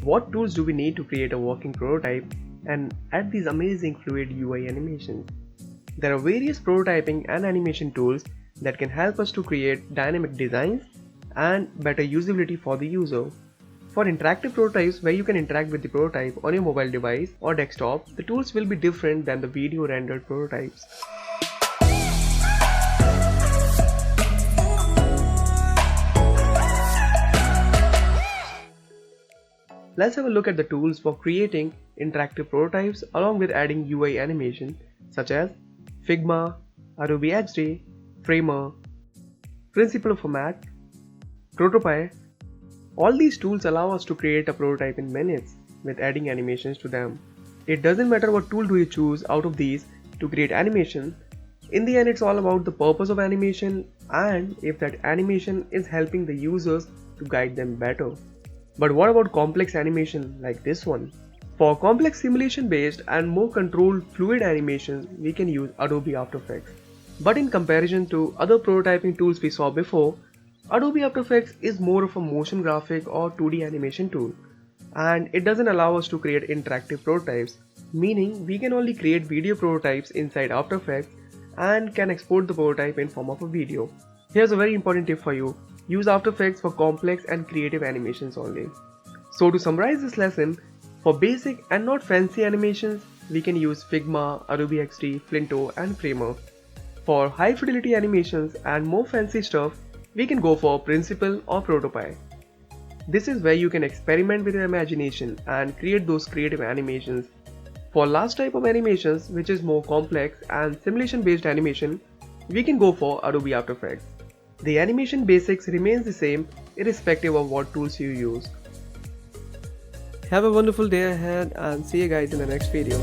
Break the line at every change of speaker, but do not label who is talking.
What tools do we need to create a working prototype and add these amazing fluid UI animations? There are various prototyping and animation tools that can help us to create dynamic designs and better usability for the user. For interactive prototypes where you can interact with the prototype on your mobile device or desktop, the tools will be different than the video rendered prototypes. Let's have a look at the tools for creating interactive prototypes along with adding UI animation such as Figma, Adobe XD, Framer, Principal Format, Prototype. All these tools allow us to create a prototype in minutes with adding animations to them. It doesn't matter what tool do you choose out of these to create animation. In the end, it's all about the purpose of animation and if that animation is helping the users to guide them better. But what about complex animation like this one? For complex simulation based and more controlled fluid animations, we can use Adobe After Effects. But in comparison to other prototyping tools we saw before, Adobe After Effects is more of a motion graphic or 2D animation tool, and it doesn't allow us to create interactive prototypes, meaning we can only create video prototypes inside After Effects and can export the prototype in form of a video. Here's a very important tip for you. Use After Effects for complex and creative animations only. So to summarize this lesson, for basic and not fancy animations, we can use Figma, Adobe XD, Flinto and Framer. For high fidelity animations and more fancy stuff, we can go for Principal or Prototype. This is where you can experiment with your imagination and create those creative animations. For last type of animations, which is more complex and simulation based animation, we can go for Adobe After Effects. The animation basics remains the same irrespective of what tools you use. Have a wonderful day ahead and see you guys in the next video.